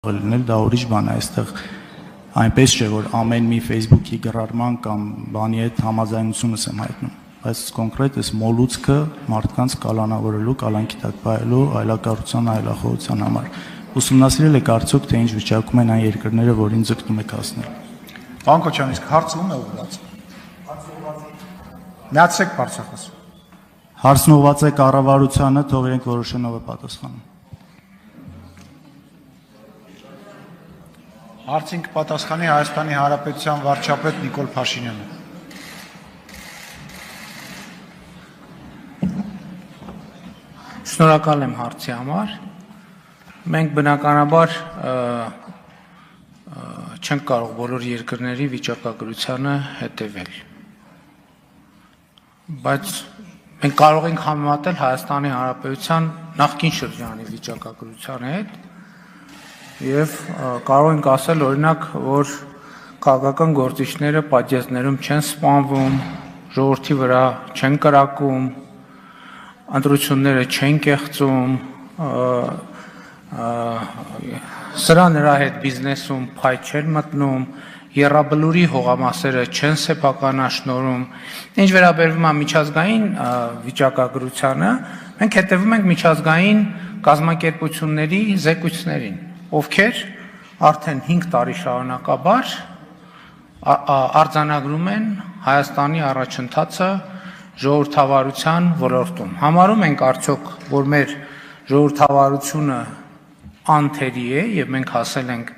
լինել, դա ուրիշ բան է, այստեղ այնպես չէ, որ ամեն մի Facebook-ի գրառման կամ բանի հետ համաձայնությունս եմ հայտնում, բայց կոնկրետ այս մոլուցքը մարդկանց կալանավորելու, կալանքի տակ պահելու, այլակառուցության, այլախոհության համար ուսումնասիրել եք արդյոք, թե ինչ վիճակում են այն երկրները, որին ձգտում եք հասնել։ Պարոն Քոչարյան, իսկ հարցը ում է ուղղված։ Միացեք բարձրախոս։ Հարցն ուղղված է կառավարությանը, թող իրենք որոշեն ով է պատասխանում։ Հարցին կպատասխանի Հայաստանի Հանրապետության վարչապետ Նիկոլ Փաշինյանը։ Շնորհակալ եմ հարցի համար։ Մենք բնականաբար չենք կարող բոլոր երկրների վիճակագրությանը հետևել։ Բայց մենք կարող ենք համեմատել Հայաստանի Հանրապետության նախկին շրջանի վիճակագրության հետ եւ կարող ենք ասել օրինակ, որ քաղաքական գործիչները պատժեզներում չեն սպանվում, ժողովրդի վրա չեն կրակում, ընտրությունները չեն կեղծում, սրա նրա հետ բիզնեսում փայ չեն մտնում, եռաբլուրի հողամասերը չեն սեփականաշնորհում։ Ինչ վերաբերվում է միջազգային վիճակագրությանը, մենք հետևում ենք միջազգային կազմակերպությունների զեկույցներին, ովքեր արդեն 5 տարի շարունակաբար արձանագրում են Հայաստանի առաջընթացը ժողովրդավարության ոլորտում։ Համարում ենք արդյոք, որ մեր ժողովրդավարությունը անթերի է եւ մենք հասել ենք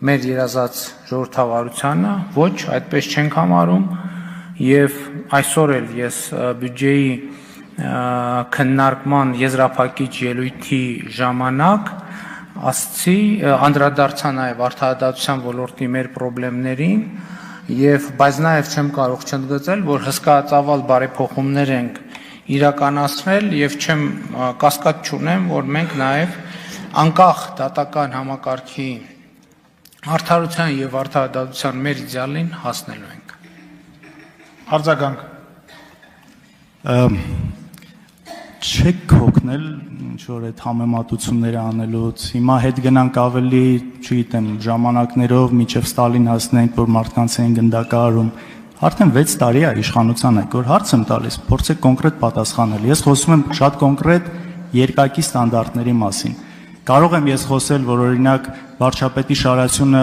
մեր երազած ժողովրդավարությանը, ոչ, այդպես չենք համարում եւ այսօր էլ ես բյուջեի քննարկման եզրափակիչ ելույթի ժամանակ ասացի, անդրադարձա նաեւ արդարադատության ոլորտի մեր խնդիրներին եւ բայց նաեւ չեմ կարող չընդգծել, որ հսկայածավալ բարեփոխումներ ենք իրականացնել եւ չեմ կասկած չունեմ, որ մենք նաեւ անկախ դատական համակարգի արդարության եւ արդարադատության մեր իդեալին հասնելու ենք։ Արձագանք։ Չեք հոգնել ինչ որ այդ համեմատությունները անելուց, հիմա հետ գնանք ավելի, չգիտեմ, ժամանակներով մինչև Ստալին հասնենք, որ մարդկանց են գնդակահարում, արդեն 6 տարի է իշխանության եք, որ հարց եմ տալիս, փորձեք կոնկրետ պատասխանել։ Ես խոսում եմ շատ կոնկրետ երկակի ստանդարտների մասին։ Կարող եմ ես խոսել, որ օրինակ վարչապետի շարասյունը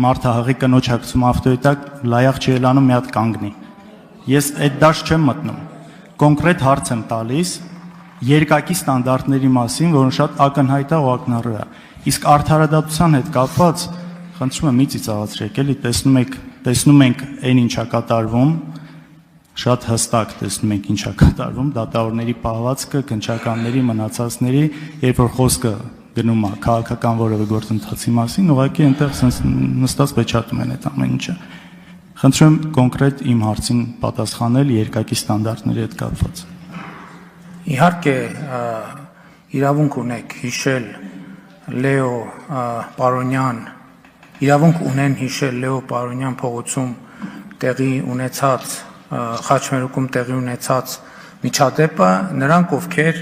մարդահղի կնոջ հագցում ավտոյետակ լայախ չի ելանում մի հատ կանգնի։ Ես այդ դաշ չեմ մտնում։ Կոնկրետ հարց եմ տալիս երկակի ստանդարտների մասին, որոնք շատ ակնհայտ է ու ակնառու է։ Իսկ արդարադատության հետ կապված խնդրում եմ մի ծիծաղացրեք, էլի տեսնում ենք այն ինչա կատարվում, շատ հստակ տեսնում ենք ինչա կատարվում, դատավորների պահվածքը, քննչականների, մնացածների, երբ որ խոսքը գնում է քաղաքական որևէ գործընթացի մասին, ուղղակի այնտեղ sense նստած վեճատում են այդ ամեն ինչը։ Խնդրում եմ կոնկրետ իմ հարցին պատասխանել երկակի ստանդարտների հետ կապված։ Իհարկե իրավունք ունեք հիշել Լեո Պարոնյան, իրավունք ունեն հիշել Լեո Պարոնյան փողոցում տեղի ունեցած խաչմերուկում տեղի ունեցած միջադեպը, նրանք ովքեր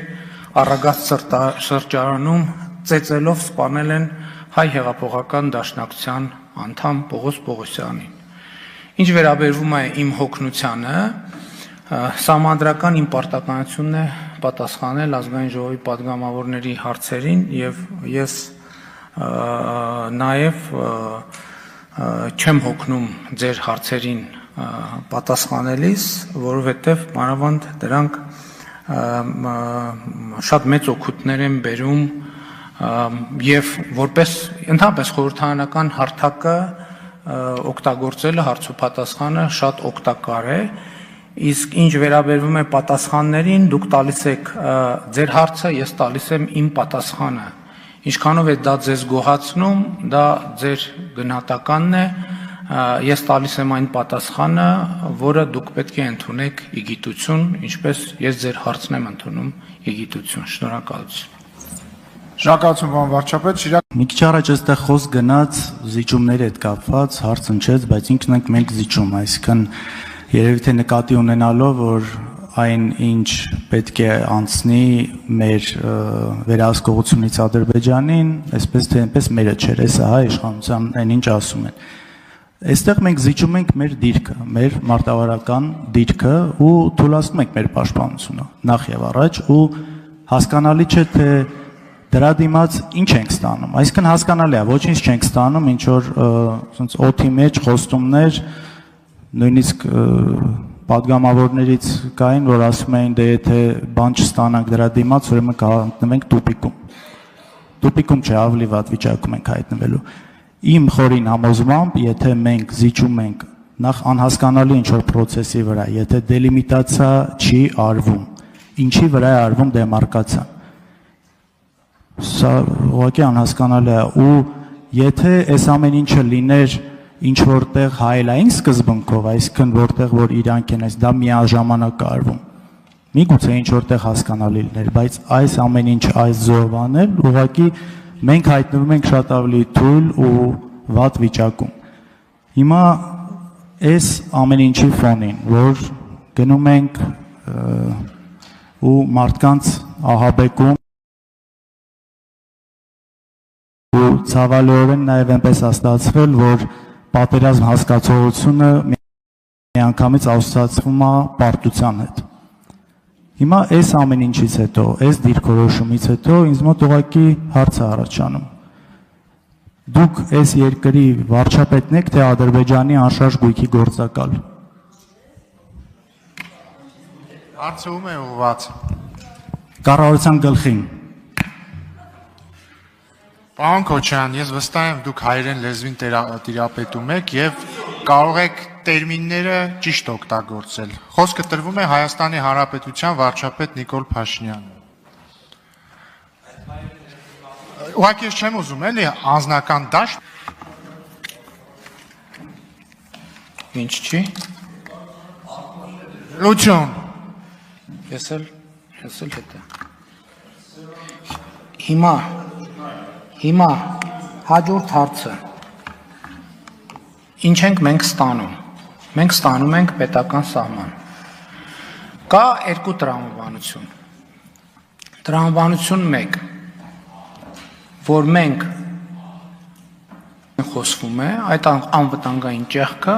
Առագաստ սրճարանում ծեծելով սպանել են հայ հեղափոխական դաշնակցության անդամ Պողոս Պողոսյանին։ Ինչ վերաբերվում է իմ հոգնությանը, սահմանադրական իմ պարտականությունն է պատասխանել ազգային ժողովի պատգամավորների հարցերին եւ ես նաեւ չեմ հոգնում ձեր հարցերին պատասխանելիս, որովհետեւ մանավանդ դրանք շատ մեծ օգուտներ են բերում եւ որպես ընդհանրապես խորհրդարանական հարթակը օգտագործելը հարցոպատասխանը շատ օգտակար է, իսկ ինչ վերաբերվում է պատասխաններին, դուք տալիս եք ձեր հարցը, ես տալիս եմ իմ պատասխանը։ Ինչքանով է դա ձեզ գոհացնում, դա ձեր գնահատականն է, ես տալիս եմ այն պատասխանը, որը դուք պետք է ընդունեք իգիտություն, ինչպես ես ձեր հարցն եմ ընդունում իգիտություն։ Շնորհակալություն։ Շնորհակալություն, պարոն վարչապետ։ Մի քիչ առաջ այստեղ խոսք գնաց զիջումների հետ կապված, հարց ընչեց, բայց ինքն ենք մենք զիջում, այսինքն երևի թե նկատի ունենալով, որ այն ինչ պետք է անցնի մեր վերահսկողությունից Ադրբեջանին, այսպես թե այնպես մերը չէր, հեսա հայ իշխանության այն ինչ ասում են։ Այստեղ մենք զիջում ենք մեր դիրքը, մեր մարտավարական դիրքը ու թույլատնում ենք մեր պաշտպանությունը նախ եւ առաջ ու հասկանալի չէ թե դրա դիմաց ինչ ենք ստանում։ Այսինքն հասկանալի է, ոչինչ չենք ստանում, ինչ որ ասենց օդի մեջ խոստումներ, նույնիսկ падգամավորներից կային, որ ասում էին, դե եթե բան չստանանք դրա դիմաց, ուրեմն կհայտնվենք տուպիկում։ Տուպիկում չէ, ավելի վատ վիճակում ենք հայտնվելու։ Իմ խորին համոզմամբ, եթե մենք զիջում ենք նախ անհասկանալի ինչ-որ process-ի վրա, եթե դելիմիտացիա չի արվում, ինչի վրա է արվում դեմարկացիան։ Սա ուղղակի անհասկանալի է ու եթե այս ամեն ինչը լիներ ինչ որտեղ հայելային սկզբունքով, այսինքն որտեղ որ իրանք են, այս դա միաժամանակ արվում։ Միգուցե ինչ որտեղ հասկանալի լիներ, բայց այս ամեն ինչ այս զով անել, ուղղակի մենք հայտնվում ենք շատ ավելի թույլ ու վատ վիճակում։ Հիմա այս ամեն ինչի ֆոնին, որ գնում ենք ու մարդկանց ահաբեկում ու ցավալիորեն նաև այնպես ստացվել, որ պատերազմ հասկացողությունը միանգամից ասոցացվում է պարտության հետ։ Հիմա այս ամեն ինչից հետո, այս դիրքորոշումից հետո ինձ մոտ ուղղակի հարց է առաջանում։ Դուք այս երկրի վարչապետն եք, թե Ադրբեջանի անշարժ գույքի գործակալ։ Հարցը ում է ուղղված։ Կառավարության գլխին։ Պարոն Քոչարյան, ես վստահ եմ դուք հայերեն լեզվին տիրապետում եք եւ կարող եք տերմինները ճիշտ օգտագործել։ Խոսքը տրվում է Հայաստանի Հանրապետության վարչապետ Նիկոլ Փաշինյանը։ Ուղղակի ես չեմ ուզում էլի անձնական դաշտ։ Ինչ չի։ Լուչոն։ Ես էլ հետը։ Հիմա հաջորդ հարցը։ Ինչ ենք մենք ստանում։ Մենք ստանում ենք պետական սահման։ Կա երկու տրամաբանություն։ Տրամաբանություն 1, որ մենք խոսվում է, այդ անվտանգային ճեղքը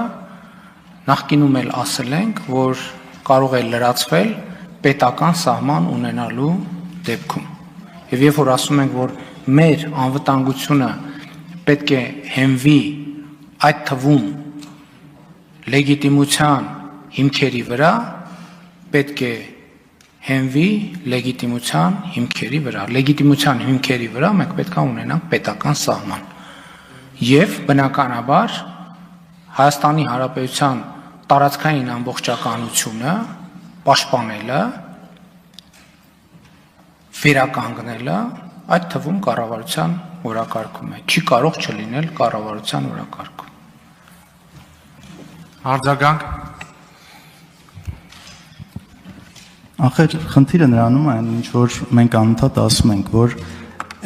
նախկինում էլ ասել ենք, որ կարող է լրացվել պետական սահման ունենալու դեպքում։ Եվ երբ որ ասում ենք, որ մեր անվտանգությունը պետք է հենվի այդ թվում լեգիտիմության հիմքերի վրա, պետք է հենվի լեգիտիմության հիմքերի վրա։ Լեգիտիմության հիմքերի վրա մենք պետք է ունենանք պետական սահման։ Եվ բնականաբար Հայաստանի Հանրապետության տարածքային ամբողջականությունը պաշտպանելը, վերականգնելը այդ թվում կառավարության օրակարգում է, չի կարող չլինել կառավարության օրակարգում։ Արձագանք։ Ախր խնդիրը նրանում է, ինչ որ մենք անընդհատ ասում ենք, որ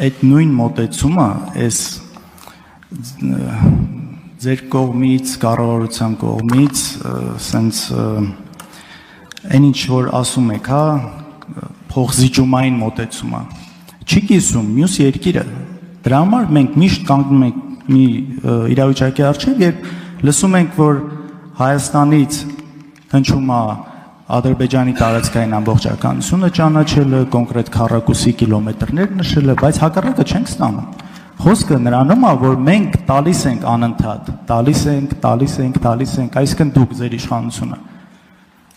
այդ նույն մոտեցումը, այս ձեր կողմից, կառավարության կողմից, սենց այն ինչ որ ասում եք, հա, փոխզիջումային մոտեցումը չի կիսում մյուս երկիրը։ Դրա համար մենք միշտ կանգնում ենք մի իրավիճակի առջև, երբ լսում ենք, որ Հայաստանից հնչում է Ադրբեջանի տարածքային ամբողջականությունը ճանաչելը, կոնկրետ քառակուսի կիլոմետրներ նշելը, բայց հակառակը չենք ստանում։ Խոսքը նրանում է, որ մենք տալիս ենք անընդհատ, տալիս ենք, այսինքն դուք ձեր իշխանությունը։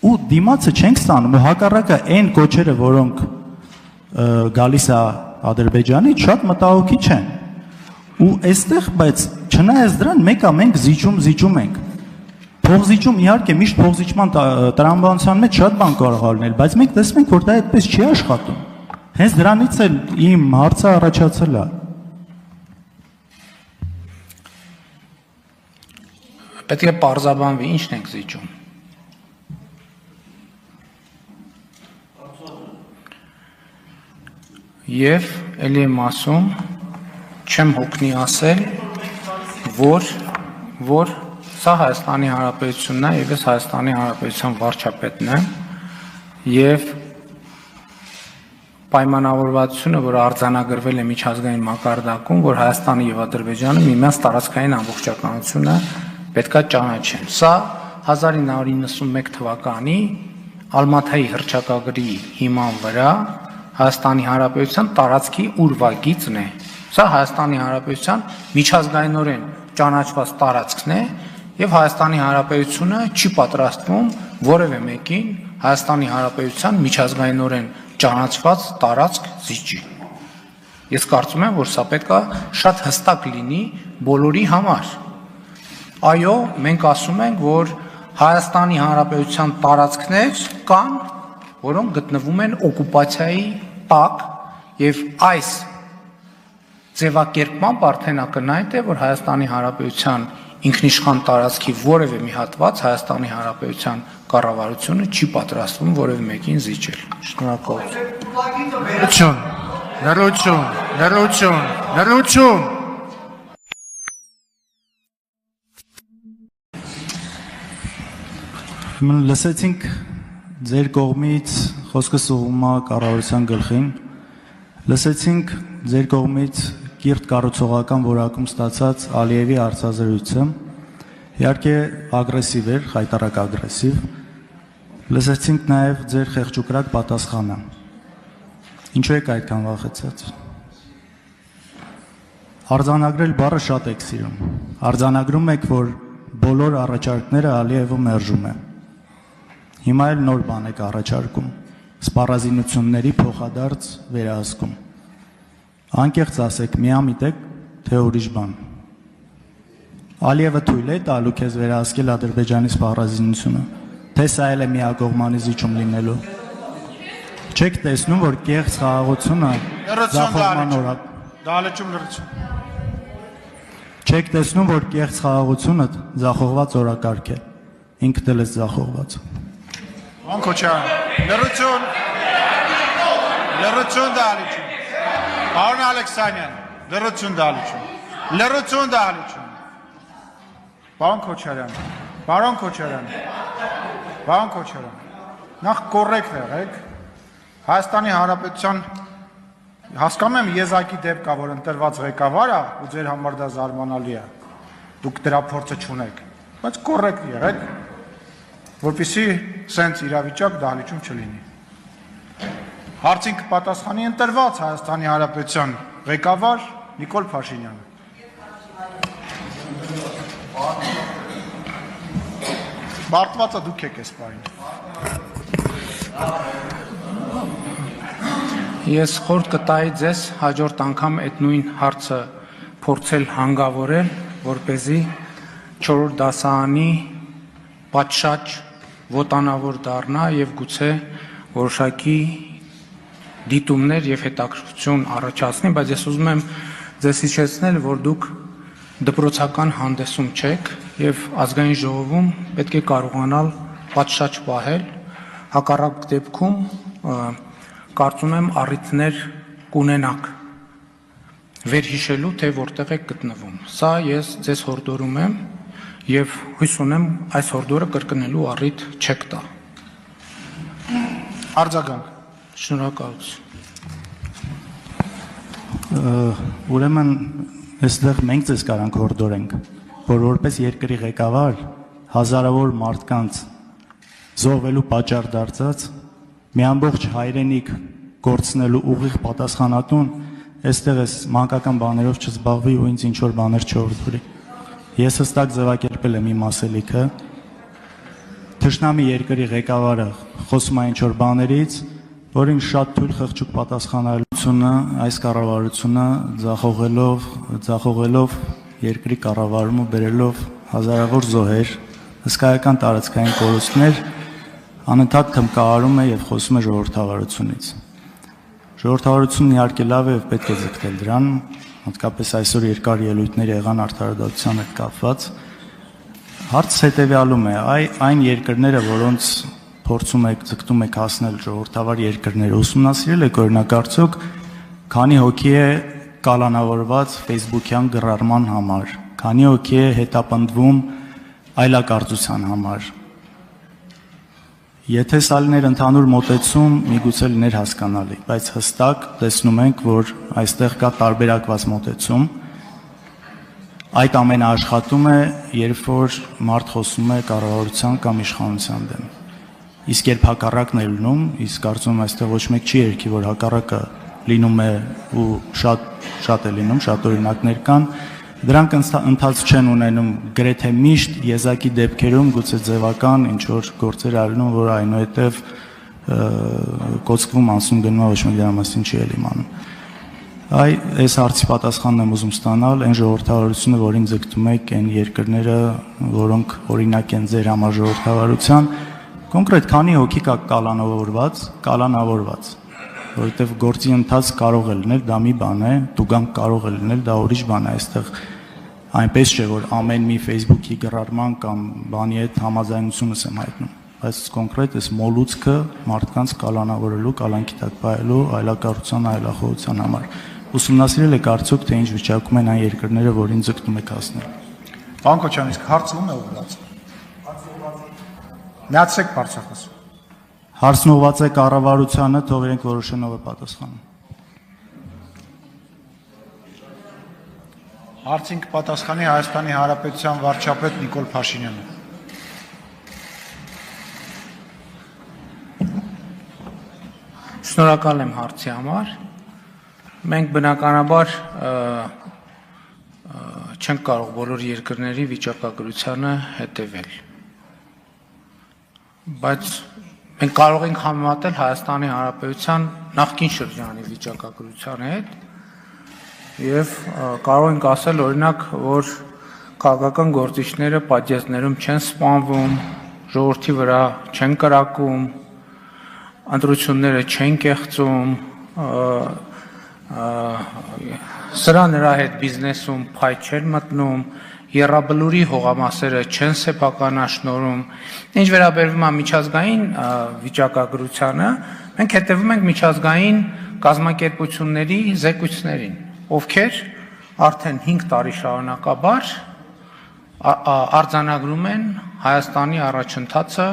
Ու դիմացը չենք ստանում, ու հակառակը այն կոչերը, որոնք գալիս է Ադրբեջանից, շատ մտահոգիչ են։ Ու այստեղ, բայց չնայած դրան, մենք զիջում ենք։ Փոխզիջում իհարկե միշտ փոխզիջման տրամաբանության մեջ շատ բան կարող է լինել, բայց մենք տեսնում ենք, որ դա այդպես չի աշխատում։ Հենց դրանից էլ իմ հարցը առաջացել է։ Պետք է պարզաբանվի, ինչն ենք զիջում։ Եվ էլի եմ ասում, չեմ հոգնի ասել, որ սա Հայաստանի Հանրապետությունն է, եւ ես Հայաստանի Հանրապետության վարչապետն եմ, եւ պայմանավորվածությունը, որ արձանագրվել է միջազգային մակարդակում, որ Հայաստանը եւ Ադրբեջանը միմյանց տարածքային ամբողջականությունը պետքա ճանաչեն։ Սա 1991 թվականի Ալմաթայի հռչակագրի հիման վրա Հայաստանի Հանրապետության տարածքի ուրվագիծն է։ Սա Հայաստանի Հանրապետության միջազգայինորեն ճանաչված տարածքն է եւ Հայաստանի Հանրապետությունը չի պատրաստվում որևէ մեկին Հայաստանի Հանրապետության միջազգայինորեն ճանաչված տարածք զիջի։ Ես կարծում եմ, որ սա պետք է շատ հստակ լինի բոլորի համար։ Այո, մենք ասում ենք, որ Հայաստանի Հանրապետության տարածքներ կան, որոնք գտնվում են օկուպացիայի տակ եւ այս ձևակերպմամբ արդեն ակնհայտ է, որ Հայաստանի Հանրապետության ինքնիշխան տարածքի որևէ մի հատված Հայաստանի Հանրապետության կառավարությունը չի պատրաստվում որևէ մեկին զիջել։ Շնորհակալություն։ Լրություն։ Լսեցինք ձեր կողմից խոսքս ուղղում է կառավարության գլխին, լսեցինք ձեր կողմից կիրթ կառուցողական որակում ստացած Ալիևի հարցազրույցը, իհարկե ագրեսիվ էր, խայտառակ ագրեսիվ, լսեցինք նաև ձեր խեղճուկրակ պատասխանը, ինչու եք այդքան վախեցած։ Արձանագրել բառը շատ եք սիրում, արձանագրում եք, որ բոլոր առաջարկները Ալիևը մերժում է։ Հիմա էլ նոր բան եք առաջարկում, սպառազինությունների փոխադարձ վերահսկում։ Անկեղծ ասեք, միամիտ եք, թե ուրիշ բան։ Ալիևը թույլ է տալու քեզ վերահսկել Ադրբեջանի սպառազինությունը, թե սա էլ է միակողմանի զիջում լինելու։ Չեք տեսնում, որ կեղծ խաղաղությունը ձախողման օրակ։ Չեք տեսնում, որ կեղծ խաղաղությունը ձախողված օրակարգ է։ Ինքդ էլ ես ձախողված։ Քոչարյան, լրություն դալիչուն, պարոն Ալեքսանյան, լրություն դալիչուն, պարոն Քոչարյան, նախ կորեկտ եղեք, Հայաստանի Հանրապետության, հասկանում եմ եզակի դեպք կա, որ ընտրված ղեկավար է ու ձեր համար դա զարմանալի է, դուք դրա փորձը չունեք, բայց կորեկտ եղեք, որպեսզի սենց իրավիճակ դահլիճում չլինի։ Հարցին կպատասխանի ընտրված Հայաստանի Հանրապետության ղեկավար Նիկոլ Փաշինյանը։ Բարդվածը դուք եք այս պահին։ Ես խորհուրդ կտայի ձեզ հաջորդ անգամ այդ նույն հարցը փորձել հանգավորել, որպեսզի 4-րդ դասարանի պատշաճ ոտանավոր դառնա եւ գուցե որոշակի դիտումներ եւ հետաքրքրություն առաջացնի, բայց ես ուզում եմ ձեզ հիշեցնել, որ դուք դպրոցական հանդեսում չեք եւ ազգային ժողովում պետք է կարողանալ պատշաճ պահել, հակառակ դեպքում կարծում եմ առիթներ կունենաք վերհիշելու, թե որտեղ եք գտնվում։ Սա ես ձեզ հորդորում եմ եւ հույս ունեմ այս հորդորը կրկնելու առիթ չեք տա։ Արձագանք։ Շնորհակալություն։ Ուրեմն այստեղ մենք ձեզ կարանք հորդորենք, որ որպես երկրի ղեկավար հազարավոր մարդկանց զոհվելու պատճառ դարձած մի ամբողջ հայրենիք գործնելու ուղիղ պատասխանատուն այստեղ էս մանկական բաներով չզբաղվի ու ինձ ինչ որ բաներ չհորդորի։ Ես հստակ ձևակերպել եմ իմ ասելիքը, թշնամի երկրի ղեկավարը խոսում է ինչ որ բաներից, որին շատ թույլ խղճուկ պատասխանատվությունը այս կառավարությունը ձախողելով երկրի կառավարումը բերելով հազարավոր զոհեր, հսկայական տարածքային կորուստներ, անընդհատ թմկահարում է եւ խոսում է ժողովրդավարությունից։ Ժողովրդավարությունն իհարկե լավ է եւ պետք է ձգտել դրան, հատկապես այսօր երկար ելույթներ եղան արդարադատության հետ կապված։ Հարցը հետեւյալում է, այն երկրները, որոնց փորձում եք ձգտում եք հասնել ժողովրդավար երկրները, ուսումնասիրել եք օրինակ արդյոք քանի հոգի է կալանավորված Facebook-յան գրառման համար, քանի հոգի է հետապնդվում այլակարծության համար։ Եթե սա լիներ ընդհանուր մոտեցում, միգուցե լիներ հասկանալի, բայց հստակ տեսնում ենք, որ այստեղ կա տարբերակված մոտեցում։ Այդ ամենը աշխատում է, երբ որ մարդ խոսում է կառավարության կամ իշխանության դեմ։ Իսկ երբ հակառակն է լինում, իսկ կարծում եմ այստեղ ոչ մեկ չի երգի, որ հակառակը լինում է ու շատ է լինում, շատ օրինակներ կան, դրանք ընթաց չեն ունենում գրեթե միշտ եզակի դեպքերում գուցե ձևական ինչ որ գործեր արնում, որ այնուհետև կոծկվում անցում գնում ոչ մեկ դրա մասին չի էլ իմանում։ Այս հարցի պատասխանն եմ ուզում ստանալ, այն ժողովրդավարությունը, որին ձգտում եք, այն երկրները, որոնք օրինակ են ձեր համար ժողովրդավարության, կոնկրետ քանի հոգի կա կալանավորված, որովհետև գործի ընթաց կարող է լինել, դա մի բան է, տուգանք կարող է լինել, դա ուրիշ բան է, այստեղ այնպես չէ, որ ամեն մի Facebook-ի գրառման կամ բանի հետ համաձայնությունս եմ հայտնում, բայց կոնկրետ այս մոլուցքը մարդկանց կալանավորելու, կալանքի տակ պահելու, այլակառուցության, այլախոհության համար։ Ուսումնասիրել եք արդյոք, թե ինչ վիճակում են այն երկրները, որին ձգտում եք հասնել։ Պարոն Քոչարյան, իսկ հարցը ում է ուղղված։ Միացեք բարձրախոս։ Հարցն ուղղված է կառավարությանը, թող իրենք որոշեն ով է պատասխանում։ Հարցին կպատասխանի Հայաստանի Հանրապետության վարչապետ Նիկոլ Փաշինյանը։ Շնորհակալ եմ հարցի համար։ Մենք բնականաբար չենք կարող բոլոր երկրների վիճակագրությանը հետևել։ Բայց մենք կարող ենք համեմատել Հայաստանի Հանրապետության նախկին շրջանի վիճակագրության հետ եւ կարող ենք ասել օրինակ, որ քաղաքական գործիչները պատիեզներում չեն սպանվում, ժողովրդի վրա չեն կրակում, ընտրությունները չեն կեղծում, սրա նրա հետ բիզնեսում փայտ չեն մտնում, եռաբլուրի հողամասերը չեն սեփականաշնորհում։ Ինչ վերաբերվում է միջազգային վիճակագրությանը, մենք հետևում ենք միջազգային կազմակերպությունների զեկույցներին, ովքեր արդեն 5 տարի շարունակաբար արձանագրում են Հայաստանի առաջընթացը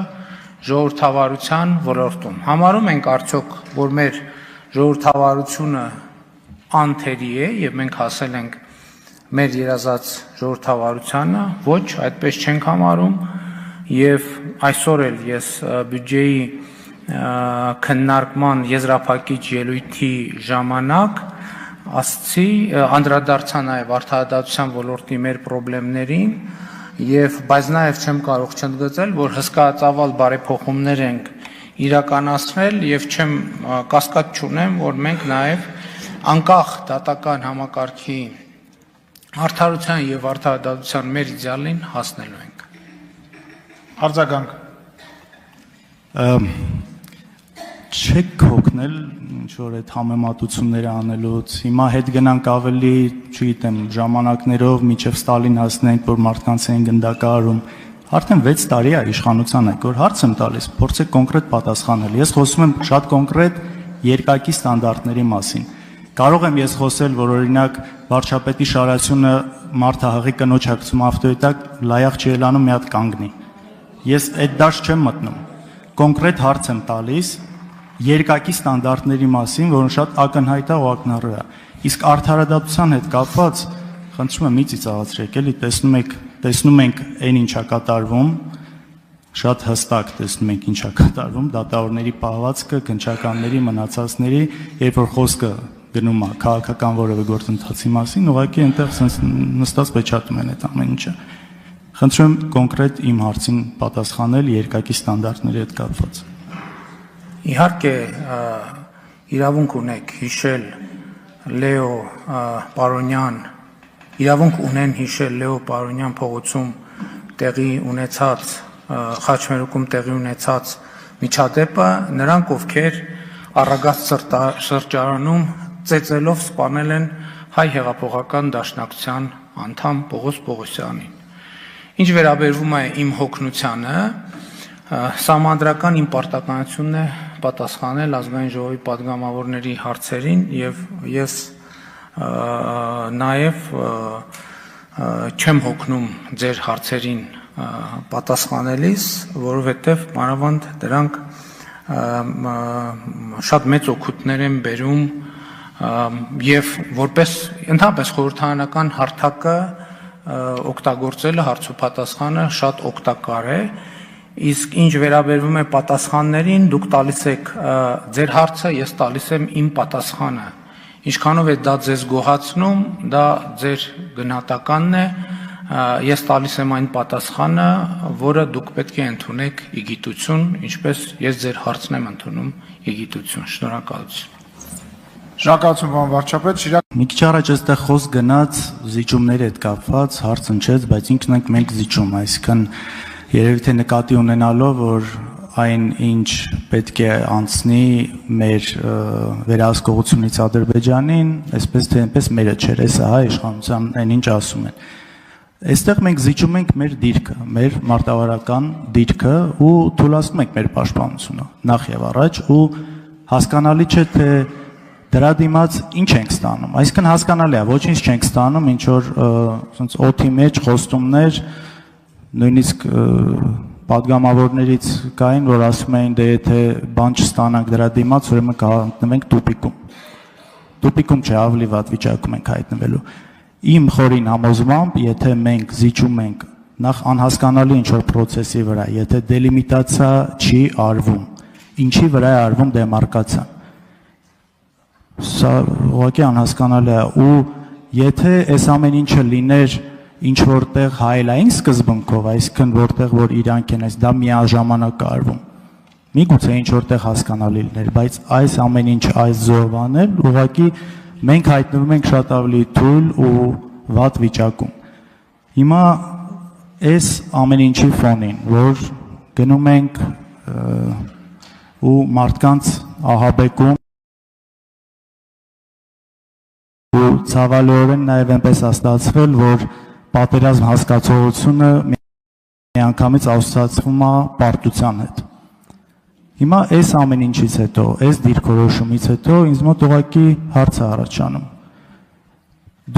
ժողովրդավարության ոլորտում։ Համարում ենք արդյոք, որ մեր ժողովրդավարությունը անթերի է եւ մենք հասել ենք մեր երազած ժողովրդավարությանը, ոչ, այդպես չենք համարում եւ այսօր էլ ես բյուջեի քննարկման եզրափակիչ ելույթի ժամանակ ասացի, անդրադարձա նաև արդարադատության ոլորտի մեր խնդիրներին եւ բայց նաև չեմ կարող չընդգծել, որ հսկայածավալ բարեփոխումներ ենք իրականացրել եւ չեմ կասկած չունեմ, որ մենք նաև անկախ դատական համակարգի արդարության եւ արդարադատության մեր իդեալին հասնելու ենք։ Արձագանք։ Չեք հոգնել ինչ որ այդ համեմատությունները անելուց, հիմա հետ գնանք ավելի, չգիտեմ, ժամանակներով մինչև Ստալին հասնենք, որ մարդկանց են գնդակահարում, արդեն 6 տարի է իշխանության եք, որ հարց եմ տալիս, փորձեք կոնկրետ պատասխանել։ Ես խոսում եմ շատ կոնկրետ երկակի ստանդարտների մասին։ Կարող եմ ես խոսել, որ օրինակ վարչապետի շարասյունը մարդահղի կնոջ հագցում ավտոյետակ լայախ չի ելանում մի հատ կանգնի։ Ես այդ դաշտ չեմ մտնում։ Կոնկրետ հարց եմ տալիս երկակի ստանդարտների մասին, որոնք շատ ակնհայտ է ու ակնառու է։ Իսկ արդարադատության հետ կապված, խնդրում եմ մի ծիծաղացրեք, էլի տեսնում ենք այն ինչա կատարվում, շատ հստակ տեսնում ենք ինչա կատարվում, դատավորների պահվածքը, քննչականների, մնացածների, երբ որ խոսքը գնում է քաղաքական որևէ գործընթացի մասին, ուղղակի այնտեղ նստած պեչատում են այդ ամեն ինչը։ Խնդրում եմ կոնկրետ իմ հարցին պատասխանել երկակի ստանդարտների հետ կապված։ Իհարկե իրավունք ունեք հիշել Լեո Պարոնյան, իրավունք ունեն հիշել Լեո Պարոնյան փողոցում տեղի ունեցած խաչմերուկում տեղի ունեցած միջադեպը, նրանք ովքեր առագաստ սրճարանում ծեծելով սպանել են հայ հեղափոխական դաշնակցության անդամ Պողոս Պողոսյանին։ Ինչ վերաբերվում է իմ հոգնությանը, սահմանադրական իմ պարտականությունն է պատասխանել ազգային ժողովի պատգամավորների հարցերին եւ ես նաեւ չեմ հոգնում ձեր հարցերին պատասխանելիս, որովհետև մանավանդ դրանք շատ մեծ օգուտներ են բերում եւ որպես ընդհանրապես խորհրդարանական հարթակը օգտագործելը հարցուպատասխանը շատ օգտակար է, իսկ ինչ վերաբերվում է պատասխաններին, դուք տալիս եք ձեր հարցը, ես տալիս եմ իմ պատասխանը։ Ինչքանով է դա ձեզ գոհացնում, դա ձեր գնահատականն է, ես տալիս եմ այն պատասխանը, որը դուք պետք է ընդունեք իգիտություն, ինչպես ես ձեր հարցն եմ ընդունում իգիտություն։ Շնորհակալություն։ Շնորհակալություն, պարոն վարչապետ, Մի քիչ առաջ այստեղ խոսք գնաց զիջումների հետ կապված, հարց հնչեց, բայց ինքն ենք մենք զիջում, այսինքն երևի թե նկատի ունենալով, որ այն ինչ պետք է անցնի մեր վերահսկողությունից Ադրբեջանին, այսպես թե այնպես մերը չէր, հա իշխանության այն ինչ ասում են։ Այստեղ մենք զիջում ենք մեր դիրքը, մեր մարտավարական դիրքը ու թույլատնում ենք մեր պաշտպանությունը նախ եւ առաջ ու հասկանալի չէ թե դրա դիմաց ինչ ենք ստանում։ Այսինքն հասկանալի է, ոչինչ չենք ստանում, ինչ որ ասենց օդի մեջ խոստումներ, նույնիսկ падգամավորներից կային, որ ասում էին, դե եթե բան չստանանք դրա դիմաց, ուրեմն կհայտնվենք տուպիկում։ Տուպիկում չէ, ավելի վատ վիճակում ենք հայտնվելու։ Իմ խորին համոզմամբ, եթե մենք զիջում ենք նախ անհասկանալի ինչ-որ process-ի վրա, եթե դելիմիտացիա չի արվում, ինչի վրա է արվում դեմարկացիան։ Սա ուղղակի անհասկանալի է ու եթե այս ամեն ինչը լիներ ինչ որտեղ հայելային սկզբունքով, այսինքն որտեղ որ իրանք են, դա միաժամանակ արվում։ Միգուցե ինչ որտեղ հասկանալի լիներ, բայց այս ամեն ինչ այս զորվանել, ուղղակի մենք հայտնվում ենք շատ ավելի թույլ ու վատ վիճակում։ Հիմա այս ամեն ինչի ֆոնին, որ գնում ենք ու մարդկանց ահաբեկում ու ցավալիորեն նաև այնպես ստացվել, որ պատերազմ հասկացողությունը միանգամից ասոցացվում է պարտության հետ։ Հիմա այս ամեն ինչից հետո, այս դիրքորոշումից հետո ինձ մոտ ուղղակի հարց է առաջանում։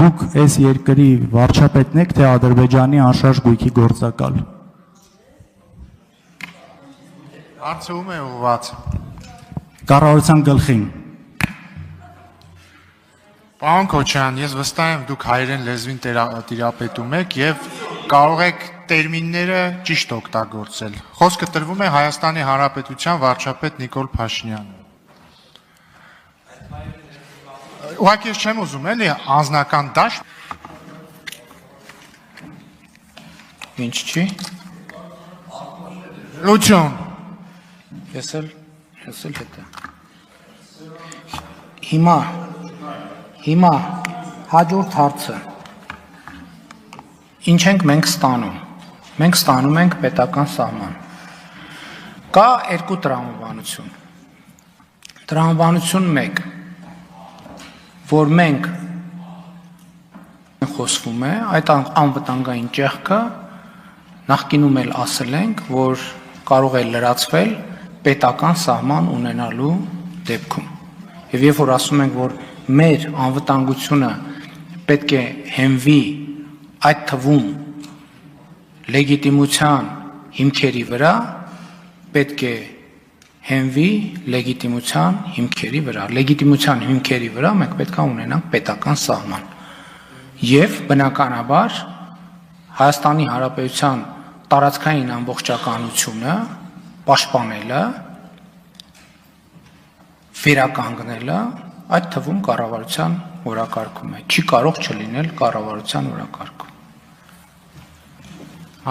Դուք այս երկրի վարչապետն եք, թե Ադրբեջանի անշարժ գույքի գործակալ։ Հարցը ում է ուղղված։ Կառավարության գլխին։ Պարոն Քոչարյան, ես վստահ եմ դուք հայերեն լեզվին տիրապետում եք եւ կարող եք տերմինները ճիշտ օգտագործել։ Խոսքը տրվում է Հայաստանի Հանրապետության վարչապետ Նիկոլ Փաշինյանը։ Ուղղակի ես չեմ ուզում էլի անձնական դաշտ։ Ինչ չի։ Լուչոն։ Ես էլ հետը։ Հիմա հաջորդ հարցը։ Ինչ ենք մենք ստանում։ Մենք ստանում ենք պետական սահման։ Կա երկու տրամաբանություն։ Տրամաբանություն 1, որ մենք խոսվում է, այդ անվտանգային ճեղքը նախկինում էլ ասել ենք, որ կարող է լրացվել պետական սահման ունենալու դեպքում։ Եվ երբ որ ասում ենք, որ մեր անվտանգությունը պետք է հենվի այդ թվում լեգիտիմության հիմքերի վրա, պետք է հենվի լեգիտիմության հիմքերի վրա։ Լեգիտիմության հիմքերի վրա մենք պետք է ունենանք պետական սահման։ Եվ բնականաբար Հայաստանի Հանրապետության տարածքային ամբողջականությունը պաշտպանելը, վերականգնելը այդ թվում կառավարության օրակարգում է, չի կարող չլինել կառավարության օրակարգում։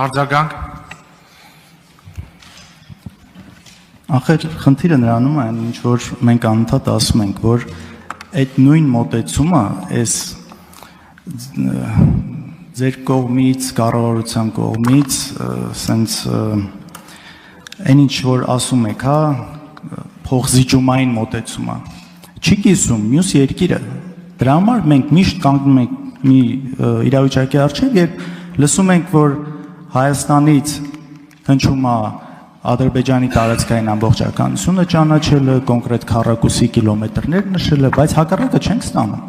Արձագանք։ Ախր խնդիրը նրանում է, ինչ որ մենք անընդհատ ասում ենք, որ այդ նույն մոտեցումը, այս ձեր կողմից, կառավարության կողմից, սենց այն ինչ որ ասում եք, հա, փոխզիջումային մոտեցումը չի կիսում մյուս երկիրը։ Դրա համար մենք միշտ կանգնում ենք մի իրավիճակի առջև եւ լսում ենք, որ Հայաստանից հնչում է Ադրբեջանի տարածքային ամբողջականությունը ճանաչելը, կոնկրետ քառակուսի կիլոմետրներ նշելը, բայց հակառակը չենք ստանում։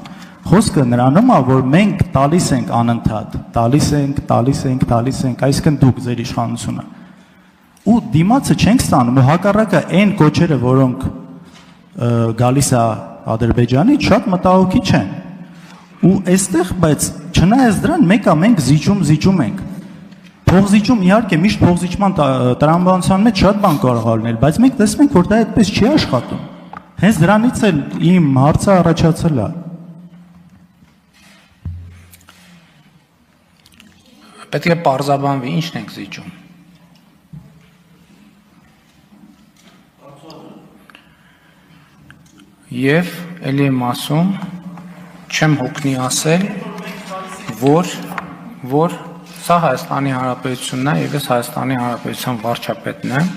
Խոսքը նրանում է, որ մենք տալիս ենք անընդհատ, տալիս ենք, այսինքն դուք ձեր իշխանությունը։ Ու դիմացը չենք ստանում, ու հակառակը այն կոչերը, որոնք գալիս է Ադրբեջանից, շատ մտահոգիչ չեն։ Ու այստեղ, բայց չնայած դրան, մենք զիջում ենք։ Փողզիջում իհարկե միշտ փողզիջման տրամաբանության մեջ շատ բան կարող է լինել, բայց մենք տեսնում ենք, որ դա այդպես չի աշխատում։ Հենց դրանից էլ իմ հարցը առաջացել է։ Պետք է պարզաբանվի, ինչն ենք զիջում։ Եվ էլի եմ ասում, չեմ հոգնի ասել, որ սա Հայաստանի Հանրապետությունն է, եւ ես Հայաստանի Հանրապետության վարչապետն եմ,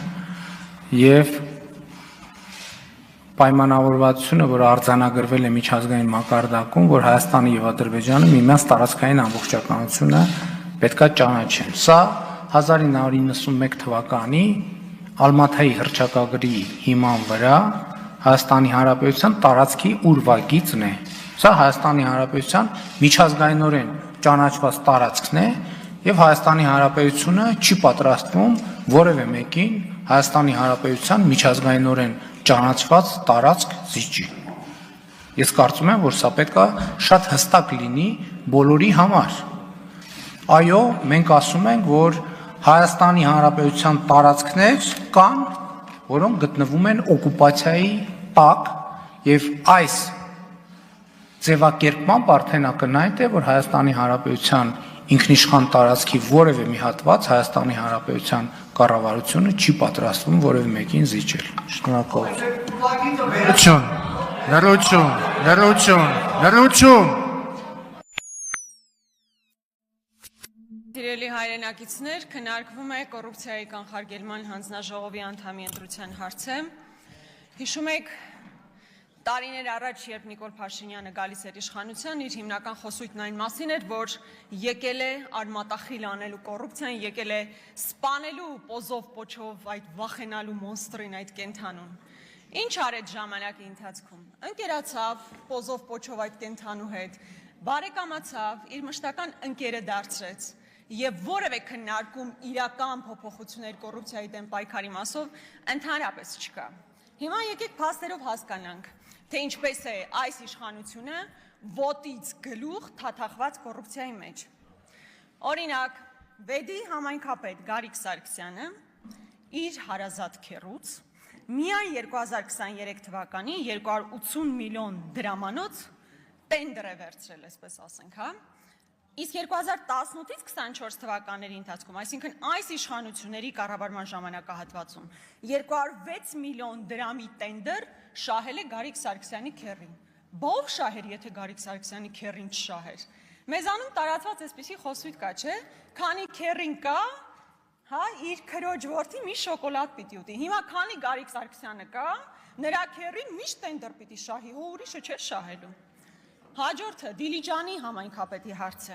եւ պայմանավորվածությունը, որ արձանագրվել է միջազգային մակարդակում, որ Հայաստանը եւ Ադրբեջանը միմյանց տարածքային ամբողջականությունը պետք է ճանաչեն։ Սա 1991 թվականի Ալմաթայի հռչակագրի հիման վրա Հայաստանի Հանրապետության տարածքի ուրվագիծն է։ Սա Հայաստանի Հանրապետության միջազգայինորեն ճանաչված տարածքն է եւ Հայաստանի Հանրապետությունը չի պատրաստվում որևէ մեկին Հայաստանի Հանրապետության միջազգայինորեն ճանաչված տարածք զիջի։ Ես կարծում եմ, որ սա պետք է շատ հստակ լինի բոլորի համար։ Այո, մենք ասում ենք, որ Հայաստանի Հանրապետության տարածքներ կան, որոնք գտնվում են օկուպացիայի տակ, եւ այս ձևակերպմամբ արդեն ակնհայտ է, որ Հայաստանի Հանրապետության ինքնիշխան տարածքի որևէ մի հատված Հայաստանի Հանրապետության կառավարությունը չի պատրաստվում որևէ մեկին զիջել։ Շնորհակալություն։ Լռություն։ Սիրելի հայրենակիցներ, քննարկվում է կոռուպցիայի կանխարգելման հանձնաժողովի անդամի ընտրության հարցը։ Հիշում եք, տարիներ առաջ, երբ Նիկոլ Փաշինյանը գալիս էր իշխանության, իր հիմնական խոսույթն այն մասին էր, որ եկել է արմատախիլ անելու կոռուպցիան, եկել է սպանելու պոզով պոչով այդ վախենալու մոնստրին, այդ կենդանուն։ Ինչ արեց ժամանակի ընթացքում։ Ընկերացավ պոզով պոչով այդ կենդանու հետ, բարեկամացավ, իր մշտական ընկերը դարձրեց եւ որևէ քննարկում իրական փոփոխություններ կոռուպցիայի դեմ պայքարի մասով ընդհանրապես չկա։ Հիմա եկեք փաստերով հասկանանք, թե ինչպես է այս իշխանությունը ոտից գլուխ թաթախված կոռուպցիայի մեջ։ Օրինակ, Վեդի համայնքապետ Գարիկ Սարգսյանը իր հարազատ քեռուց միայն 2023 թվականին 280 միլիոն դրամանոց տենդեր է վերցրել, այսպես ասենք, հա։ Իսկ 2018-ից 24 թվականների ընթացքում, այսինքն այս իշխանությունների կառավարման ժամանակահատվածում 206 միլիոն դրամի տենդեր շահել է Գարիկ Սարգսյանի քեռին։ Ո՞վ շահեր, եթե Գարիկ Սարգսյանի քեռին չշահեր։ Մեզանում տարածված այսպիսի խոսույթ կա, չէ՞, քանի քեռին կա, հա, իր քրոջ որդի մի շոկոլադ պիտի ուտի։ Հիմա քանի Գարիկ Սարգսյանը կա, նրա քեռին միշտ տենդեր պիտի շահի, ու ուրիշը չէ շահելու։ Հաջորդը Դիլիջանի համայնքապետի հարցը։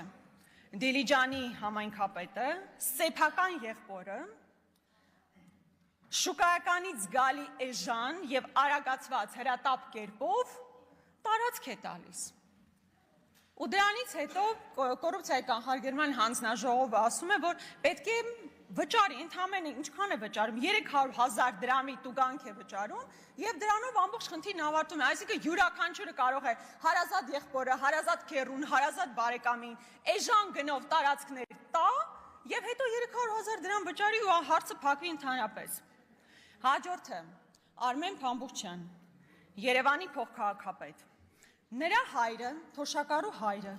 Դիլիջանի համայնքապետը սեփական եղբորը շուկայականից գալի էժան եւ արագացված հրատապ կերպով տարածք է տալիս։ Ու դրանից հետո կոռուպցիայի կանխարգելման հանձնաժողովը ասում է, որ պետք է վճարի, ընդամենը ինչքան է վճարում, 300,000 դրամի տուգանք է վճարում եւ դրանով ամբողջ խնդիրն ավարտում է, այսինքն յուրաքանչյուրը կարող է հարազատ եղբորը, հարազատ քեռուն, հարազատ բարեկամին էժան գնով տարածքներ տա եւ հետո 300,000 դրամ վճարի ու հարցը փակվի ընդհանրապես։ Հաջորդը Արմեն Փամբուխչյան, Երևանի փոխքաղաքապետ։ Նրա հայրը, թոշակառու հայրը,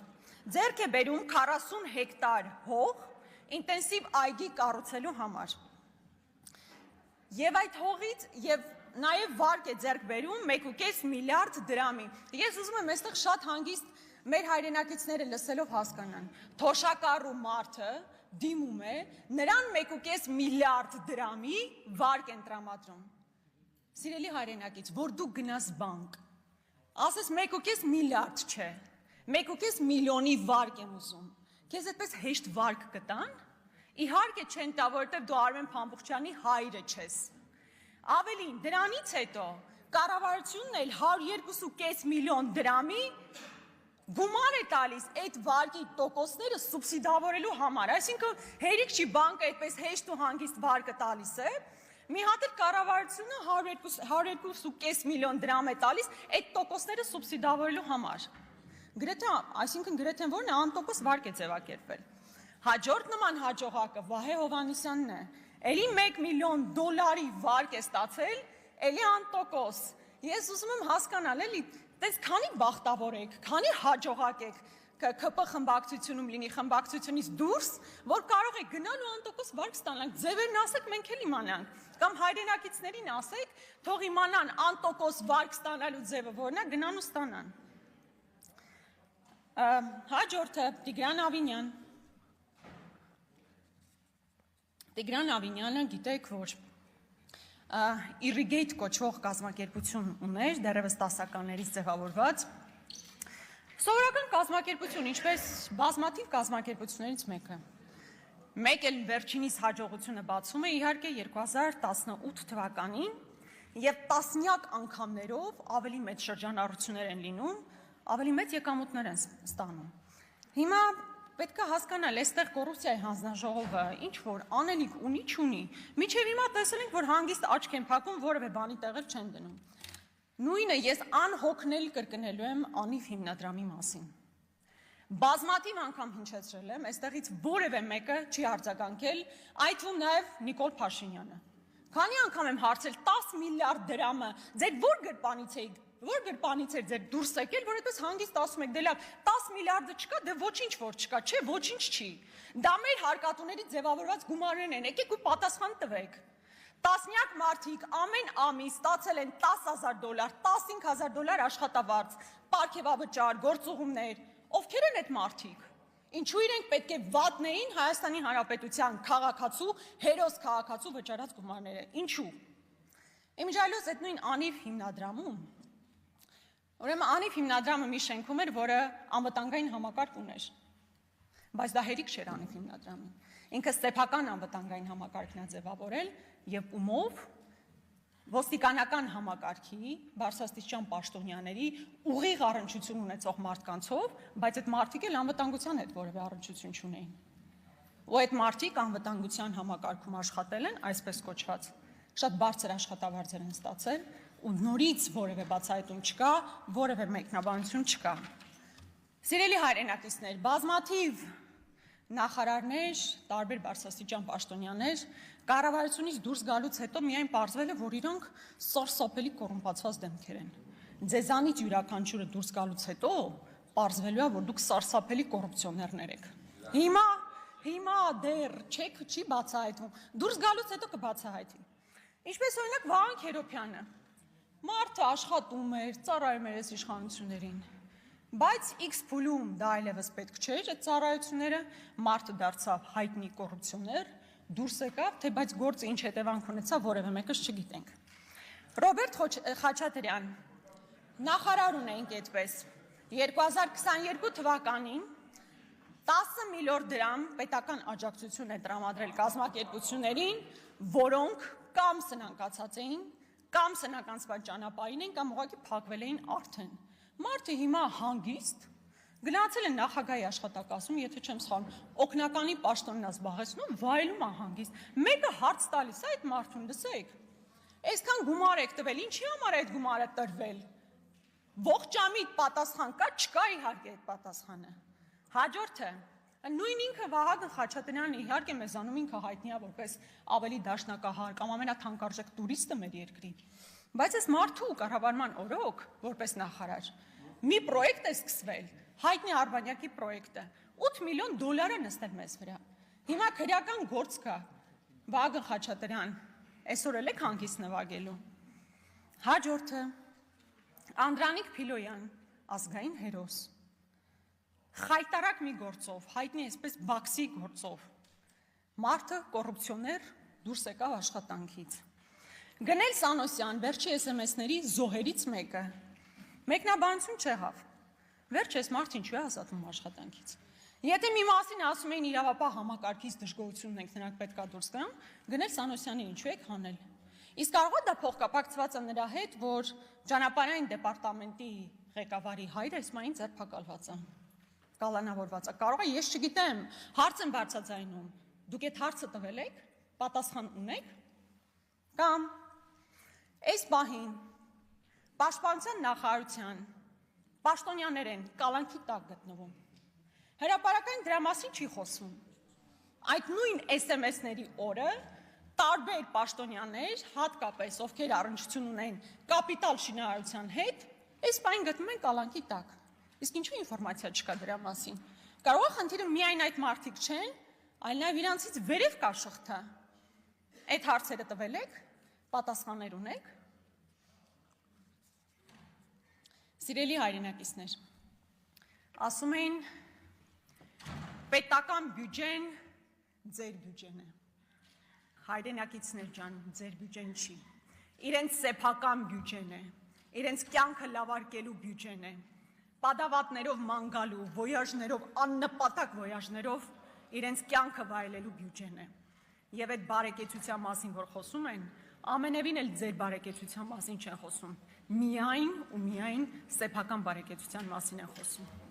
ձեռք է բերում 40 հեկտար հող ինտենսիվ այգի կառուցելու համար։ Եվ այդ հողից եւ նաեւ վարկ է ձեռք բերում 1.5 միլիարդ դրամի։ Ես ուզում եմ այստեղ շատ հանգիստ մեր հայրենակիցները լսելով հասկանան։ Թոշակառու մարդը դիմում է, նրան 1.5 միլիարդ դրամի վարկ են տրամադրում։ Սիրելի հայրենակից, որ դու գնաս բանկ, ասես 1.5 միլիարդ չէ, 1.5 միլիոնի վարկ եմ ուզում, քեզ այդպես հեշտ վարկ կտան, իհարկե չեն տա, որովհետև դու Արմեն Փամբուխչյանի հայրը չես։ Ավելին, դրանից հետո կառավարությունն էլ 102.5 միլիոն դրամի գումար է տալիս այդ վարկի տոկոսները սուբսիդավորելու համար, այսինքն հերիք չի բանկը այդպես հեշտ ու հանգիստ վարկը տալիս է, մի հատ էլ կառավարությունը 102.5 միլիոն դրամ է տալիս այդ տոկոսները սուբսիդավորելու համար։ Այսինքն գրեթե որն է անտոկոս վարկ է ձևակերպել։ Հաջորդ նման հաջողակը Վահե Հովհաննիսյանն է։ Էլի 1 միլիոն դոլարի վարկ է ստացել, էլի անտոկոս։ Ես ուզում եմ հասկանալ, էլի, տես քանի բախտավոր եք, քանի հաջողակ եք ԿՓ խմբակցությունում լինի, խմբակցությունից դուրս, որ կարող եք գնալ ու անտոկոս վարկ ստանալ։ Ձևերն ասեք, մենք էլ իմանանք։ Կամ հայրենակիցներին ասեք, թող իմանան անտոկոս վարկ ստանալու ձևը որն է, գնան ու ստանան։ Հաջորդը Տիգրան Ավինյան։ Տիգրան Ավինյանը գիտեք, որ Irrigate կոչվող կազմակերպություն ուներ, դեռևս 10-ականներից ձևավորված։ Սովորական կազմակերպություն, ինչպես բազմաթիվ կազմակերպություններից մեկը։ Մեկ էլ վերջինիս հաջողությունը բացում է իհարկե 2018 թվականին եւ տասնյակ անգամներով ավելի մեծ շրջանառություններ են լինում, ավելի մեծ եկամուտներ են ստանում։ Հիմա պետք է հասկանալ, այստեղ կոռուպցիայի հանձնաժողովը ինչ որ անելիք ունի, չունի։ Մինչև հիմա տեսել ենք, որ հանգիստ աչք են փակում, որևէ բանի տեղեր չեն դնում։ Նույնը ես անհոգնել կրկնելու եմ անիվ հիմնադրամի մասին։ Բազմաթիվ անգամ հնչեցրել եմ, այստեղից որևէ մեկը չի արձագանքել, այդ թվում նաև Նիկոլ Փաշինյանը։ Քանի անգամ եմ հարցել 10 միլիարդ դրամը, ձեր որ գրպանից էր ձեր դուրս եկել, որ այդպես հանգիստ ասում եք, դե լավ, 10 միլիարդը չկա, դե ոչինչ որ չկա, չէ, ոչինչ չի։ Դա մեր հարկատուների ձևավորված գումարներն են, եկեք ու պատասխան տվեք։ Տասնյակ մարդիկ ամեն ամիս ստացել են $10,000, $15,000 աշխատավարձ, պարգևավճար, գործուղումներ, ովքեր են այդ մարդիկ։ Ինչու իրենք պետք է վատնեին Հայաստանի Հանրապետության քաղաքացու, հերոս քաղաքացու վճարած գումարները։ Ինչու։ Իմիջիայլոց այդ նույն անիվ հիմնադրամում, ուրեմն անիվ հիմնադրամը մի շենքում էր, որը անվտանգային համակարգ ուներ, բայց դա հերիք չէր անիվ հիմնադրամին։ Ինքը սեփական անվտանգային համակարգն է ձևավորել եւ ումով ոստիկանական համակարգի բարձրաստիճան պաշտոնյաների ուղիղ առնչություն ունեցող մարդկանցով, բայց այդ մարդիկ էլ անվտանգության հետ որևէ առնչություն չունեին։ Ու այդ մարդիկ անվտանգության համակարգում աշխատել են, այսպես կոչված, շատ բարձր աշխատավարձեր են ստացել ու նորից որևէ բացահայտում չկա, որևէ մեկնաբանություն չկա։ Սիրելի հայրենակիցներ, բազմաթիվ նախարարներ, տարբեր բարձրաստիճան պաշտոնյաներ կառավարությունից դուրս գալուց հետո միայն պարզվել է, որ իրանք սարսափելի կոռումպացված դեմքեր են։ Ձեզանից յուրաքանչյուրը դուրս գալուց հետո պարզվելու է, որ դուք սարսափելի կոռուպցիոներներ եք։ Հիմա դեռ չի բացահայտվում։ Դուրս գալուց հետո կբացահայտվի։ Ինչպես օրինակ Վահան Քերոբյանը։ Մարդը աշխատում էր, ծառայում էր այս իշխանություններին։ Բայց X փուլում դա այլևս պետք չէր, այդ ծառայությունները, մարդը դարձավ հայտնի կոռուպցիոներ, դուրս եկավ, թե բայց գործը ինչ հետևանք ունեցավ, որևէ մեկս չգիտենք։ Ռոբերտ Խաչատրյան, նախարար ունենք այդպես, 2022 թվականին 10 միլիարդ դրամ պետական աջակցություն է տրամադրել կազմակերպություններին, որոնք կամ սնանկացած էին, կամ սնանկանցված ճանապարհին էին, կամ ուղղակի փակվել էին արդեն։ Մարդը հիմա հանգիստ գնացել է նախագահի աշխատակազմում, եթե չեմ սխալվում, օգնականի պաշտոնն զբաղեցնում, վայելում է հանգիստ։ Մեկը հարց տալիս է այդ մարդուն, լսեք։ Այսքան գումար եք տվել, ինչի համար է այդ գումարը տրվել։ Ողջամիտ պատասխան կա, չկա իհարկե այդ պատասխանը։ Հաջորդը նույն ինքը Վահագն Խաչատրյանը իհարկե մեզանում ինքը հայտնի է որպես ավելի դաշնակահար կամ ամենաթանկարժեք տուրիստը մեր երկրի։ Բայց այս մարդու կառավարման օրոք, որպես նախարար, մի պրոյեկտ է սկսվել, հայտնի Արբանյակի պրոյեկտը, $8 միլիոն նստել մեզ վրա։ Հիմա քրեական գործ կա, Վահագն Խաչատրյան, այսօր էլ եք հանգիստ նվագելու։ Հաջորդը Անդրանիկ Փիլոյան, ազգային հերոս։ Խայտարակ մի գործով, հայտնի այսպես բաքսի գործով, մարդը կոռուպցիոներ դուրս եկավ աշխատանքից։ Գնել Սանոսյան, վերջի SMS-ների զոհերից մեկը, մեկնաբանություն չեղավ, վերջ այս մարդ ինչու է ազատվում աշխատանքից։ Եթե մի մասին ասում էին իրավապահ համակարգից դժգոհություն ունենք, նրանք պետք է դուրս գան, գնել Սանոսյանի ինչու եք հանել։ Իսկ կարող է դա փոխկապակցված է նրա հետ, որ ճանապարհային դեպարտամենտի ղեկավարի հայրը Իսմային ձերբակալված է, կալանավորված է։ Կարող է ես չգիտեմ, հարց եմ բարձրաձայնում։ Դուք այդ հարցը տվել եք, պատասխան ունեք, կամ այս պահին Պաշտպանության նախարարության պաշտոնյաներ են կալանքի տակ գտնվում։ Հրապարակային դրա մասին չի խոսում։ Այդ նույն SMS-ների օրը տարբեր պաշտոնյաներ, հատկապես ովքեր առնչություն ունեն կապիտալ շինարարության հետ, այս պահին գտնում են կալանքի տակ։ Իսկ ինչու ինֆորմացիա չկա դրա մասին։ Կարող է խնդիրը միայն այդ մարդիկ չեն, այլ նաև իրանցից վերև կա շղթա։ Այդ հարցերը տվել եք, պատասխաններ ունեք։ Սիրելի հայրենակիցներ, ասում էին պետական բյուջեն ձեր բյուջեն է։ Հայրենակիցներ ջան, ձեր բյուջեն չի։ Իրենց սեփական բյուջեն է, իրենց կյանքը լավարկելու բյուջեն է։ Պատավատներով ման գալու, ոյաժներով, աննպատակ ոյաժներով իրենց կյանքը վայելելու բյուջեն է։ Եվ այդ բարեկեցության մասին, որ խոսում են, ամենևին էլ ձեր բարեկեցության մասին չեն խոսում։ Միայն ու միայն սեփական բարեկեցության մասին են խոսում։